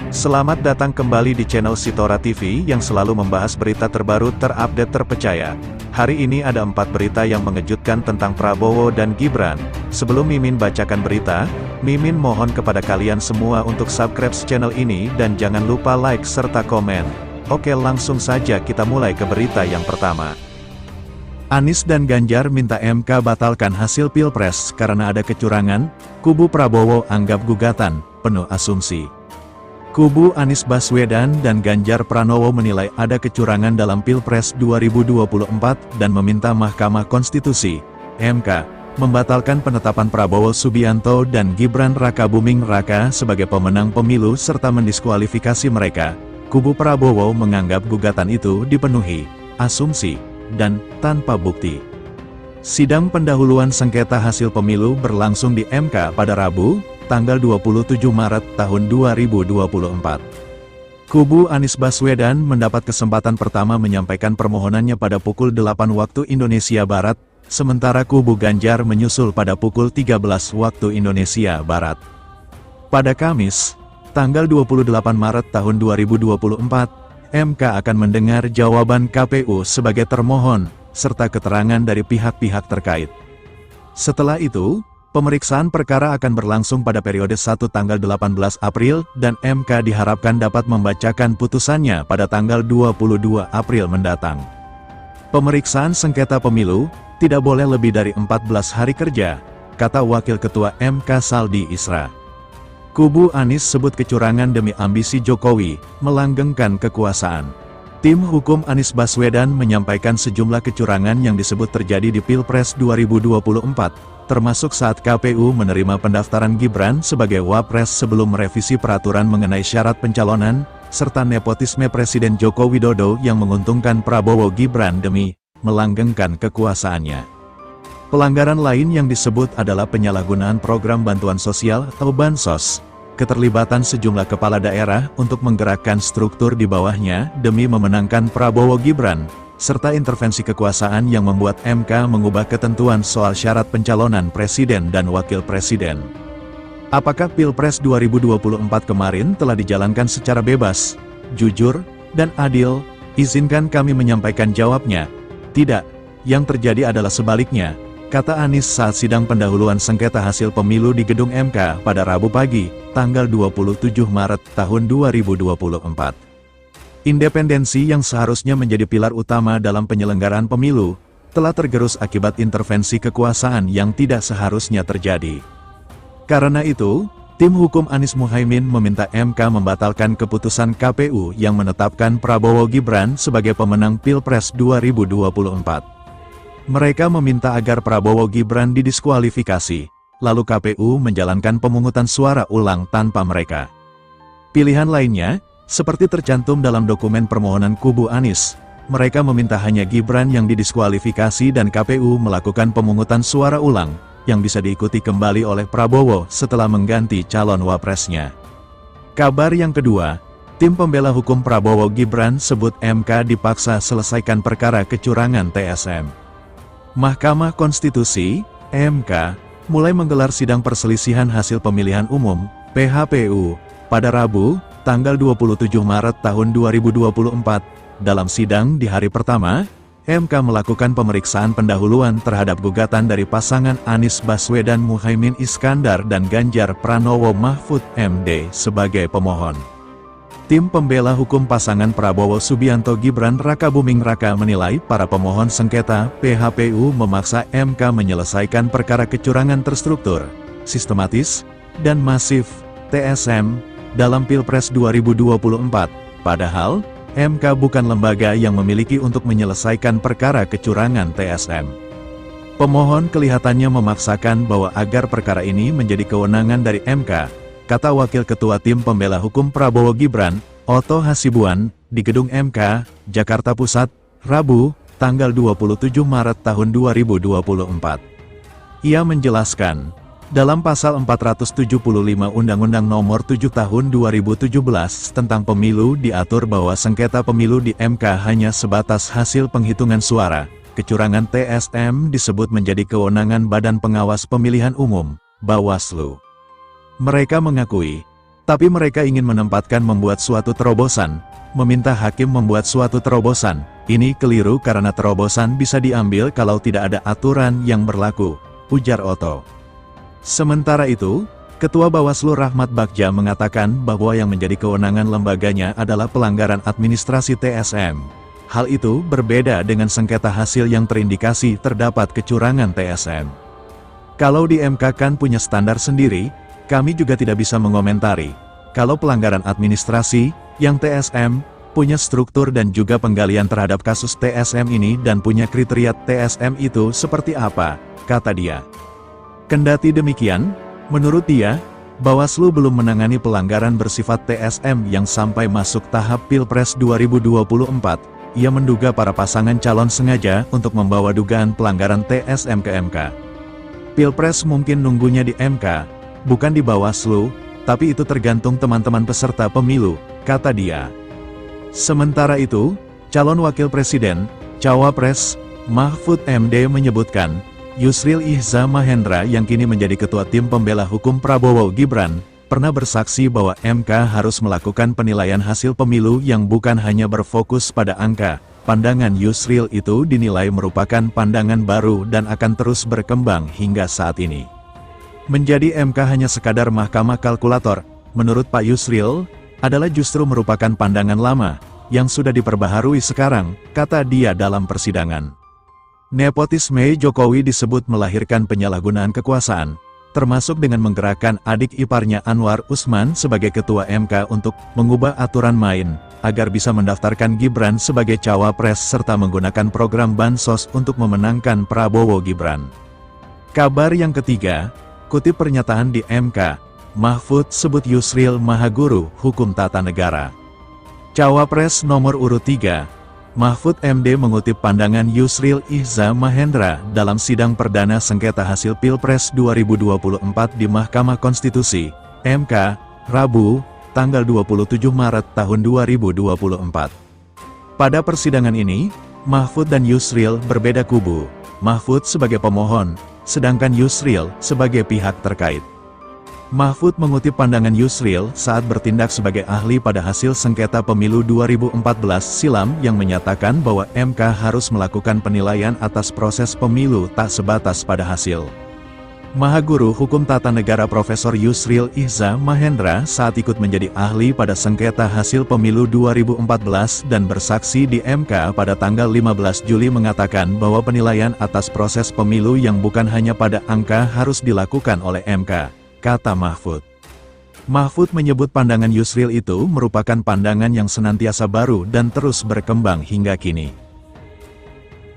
Selamat datang kembali di channel Sitora TV yang selalu membahas berita terbaru terupdate terpercaya. Hari ini ada 4 berita yang mengejutkan tentang Prabowo dan Gibran. Sebelum Mimin bacakan berita, Mimin mohon kepada kalian semua untuk subscribe channel ini dan jangan lupa like serta komen. Oke, langsung saja kita mulai ke berita yang pertama. Anies dan Ganjar minta MK batalkan hasil Pilpres karena ada kecurangan. Kubu Prabowo anggap gugatan penuh asumsi. Kubu Anies Baswedan dan Ganjar Pranowo menilai ada kecurangan dalam Pilpres 2024 dan meminta Mahkamah Konstitusi, MK, membatalkan penetapan Prabowo Subianto dan Gibran Rakabuming Raka sebagai pemenang pemilu serta mendiskualifikasi mereka. Kubu Prabowo menganggap gugatan itu dipenuhi asumsi dan tanpa bukti. Sidang pendahuluan sengketa hasil pemilu berlangsung di MK pada Rabu, tanggal 27 Maret tahun 2024. Kubu Anies Baswedan mendapat kesempatan pertama menyampaikan permohonannya pada pukul 8 waktu Indonesia Barat, sementara kubu Ganjar menyusul pada pukul 13 waktu Indonesia Barat. Pada Kamis, tanggal 28 Maret tahun 2024, MK akan mendengar jawaban KPU sebagai termohon, serta keterangan dari pihak-pihak terkait. Setelah itu, pemeriksaan perkara akan berlangsung pada periode 1 tanggal 18 April dan MK diharapkan dapat membacakan putusannya pada tanggal 22 April mendatang. Pemeriksaan sengketa pemilu tidak boleh lebih dari 14 hari kerja, kata Wakil Ketua MK Saldi Isra. Kubu Anies sebut kecurangan demi ambisi Jokowi melanggengkan kekuasaan. Tim hukum Anies Baswedan menyampaikan sejumlah kecurangan yang disebut terjadi di Pilpres 2024, termasuk saat KPU menerima pendaftaran Gibran sebagai Wapres sebelum merevisi peraturan mengenai syarat pencalonan, serta nepotisme Presiden Joko Widodo yang menguntungkan Prabowo Gibran demi melanggengkan kekuasaannya. Pelanggaran lain yang disebut adalah penyalahgunaan program bantuan sosial atau Bansos, keterlibatan sejumlah kepala daerah untuk menggerakkan struktur di bawahnya demi memenangkan Prabowo Gibran, serta intervensi kekuasaan yang membuat MK mengubah ketentuan soal syarat pencalonan presiden dan wakil presiden. Apakah Pilpres 2024 kemarin telah dijalankan secara bebas, jujur, dan adil? Izinkan kami menyampaikan jawabnya. Tidak, yang terjadi adalah sebaliknya, kata Anies saat sidang pendahuluan sengketa hasil pemilu di gedung MK pada Rabu pagi, tanggal 27 Maret tahun 2024. Independensi yang seharusnya menjadi pilar utama dalam penyelenggaraan pemilu, telah tergerus akibat intervensi kekuasaan yang tidak seharusnya terjadi. Karena itu, tim hukum Anies Muhaimin meminta MK membatalkan keputusan KPU yang menetapkan Prabowo Gibran sebagai pemenang Pilpres 2024. Mereka meminta agar Prabowo Gibran didiskualifikasi, lalu KPU menjalankan pemungutan suara ulang tanpa mereka. Pilihan lainnya, seperti tercantum dalam dokumen permohonan kubu Anies, mereka meminta hanya Gibran yang didiskualifikasi dan KPU melakukan pemungutan suara ulang, yang bisa diikuti kembali oleh Prabowo setelah mengganti calon wapresnya. Kabar yang kedua, tim pembela hukum Prabowo Gibran sebut MK dipaksa selesaikan perkara kecurangan TSM. Mahkamah Konstitusi, MK, mulai menggelar sidang perselisihan hasil pemilihan umum, PHPU, pada Rabu, tanggal 27 Maret tahun 2024, dalam sidang di hari pertama, MK melakukan pemeriksaan pendahuluan terhadap gugatan dari pasangan Anies Baswedan Muhaimin Iskandar dan Ganjar Pranowo Mahfud MD sebagai pemohon. Tim pembela hukum pasangan Prabowo Subianto Gibran Rakabuming Raka menilai para pemohon sengketa PHPU memaksa MK menyelesaikan perkara kecurangan terstruktur, sistematis, dan masif, TSM, dalam Pilpres 2024, padahal, MK bukan lembaga yang memiliki untuk menyelesaikan perkara kecurangan TSM. Pemohon kelihatannya memaksakan bahwa agar perkara ini menjadi kewenangan dari MK, kata Wakil Ketua Tim Pembela Hukum Prabowo Gibran, Otto Hasibuan, di gedung MK, Jakarta Pusat, Rabu, tanggal 27 Maret tahun 2024. Ia menjelaskan, dalam pasal 475 Undang-Undang Nomor 7 Tahun 2017 tentang Pemilu diatur bahwa sengketa pemilu di MK hanya sebatas hasil penghitungan suara. Kecurangan TSM disebut menjadi kewenangan Badan Pengawas Pemilihan Umum, Bawaslu. Mereka mengakui, Tapi mereka ingin membuat suatu terobosan, meminta hakim membuat suatu terobosan. Ini keliru karena terobosan bisa diambil kalau tidak ada aturan yang berlaku, ujar Otto. Sementara itu, Ketua Bawaslu Rahmat Bagja mengatakan bahwa yang menjadi kewenangan lembaganya adalah pelanggaran administrasi TSM. Hal itu berbeda dengan sengketa hasil yang terindikasi terdapat kecurangan TSM. Kalau di MK kan punya standar sendiri, kami juga tidak bisa mengomentari. Kalau pelanggaran administrasi, yang TSM, punya struktur dan juga penggalian terhadap kasus TSM ini dan punya kriteria TSM itu seperti apa, kata dia. Kendati demikian, menurut dia, Bawaslu belum menangani pelanggaran bersifat TSM yang sampai masuk tahap Pilpres 2024. Ia menduga para pasangan calon sengaja untuk membawa dugaan pelanggaran TSM ke MK. Pilpres mungkin nunggunya di MK, bukan di Bawaslu, tapi itu tergantung teman-teman peserta pemilu, kata dia. Sementara itu, calon wakil presiden, Cawapres, Mahfud MD menyebutkan, Yusril Ihza Mahendra yang kini menjadi ketua tim pembela hukum Prabowo Gibran, pernah bersaksi bahwa MK harus melakukan penilaian hasil pemilu yang bukan hanya berfokus pada angka. Pandangan Yusril itu dinilai merupakan pandangan baru dan akan terus berkembang hingga saat ini. Menjadi MK hanya sekadar mahkamah kalkulator, menurut Pak Yusril, adalah justru merupakan pandangan lama, yang sudah diperbaharui sekarang, kata dia dalam persidangan. Nepotisme Jokowi disebut melahirkan penyalahgunaan kekuasaan, termasuk dengan menggerakkan adik iparnya Anwar Usman sebagai ketua MK untuk mengubah aturan main, agar bisa mendaftarkan Gibran sebagai cawapres serta menggunakan program Bansos untuk memenangkan Prabowo Gibran. Kabar yang ketiga, kutip pernyataan di MK, Mahfud sebut Yusril Mahaguru Hukum Tata Negara. Cawapres nomor urut 3, Mahfud MD mengutip pandangan Yusril Ihza Mahendra dalam sidang perdana sengketa hasil Pilpres 2024 di Mahkamah Konstitusi, MK, Rabu, tanggal 27 Maret tahun 2024. Pada persidangan ini, Mahfud dan Yusril berbeda kubu, Mahfud sebagai pemohon, sedangkan Yusril sebagai pihak terkait. Mahfud mengutip pandangan Yusril saat bertindak sebagai ahli pada hasil sengketa pemilu 2014 silam yang menyatakan bahwa MK harus melakukan penilaian atas proses pemilu tak sebatas pada hasil. Mahaguru Hukum Tata Negara Profesor Yusril Ihza Mahendra saat ikut menjadi ahli pada sengketa hasil pemilu 2014 dan bersaksi di MK pada tanggal 15 Juli mengatakan bahwa penilaian atas proses pemilu yang bukan hanya pada angka harus dilakukan oleh MK. Kata Mahfud. Mahfud menyebut pandangan Yusril itu merupakan pandangan yang senantiasa baru dan terus berkembang hingga kini.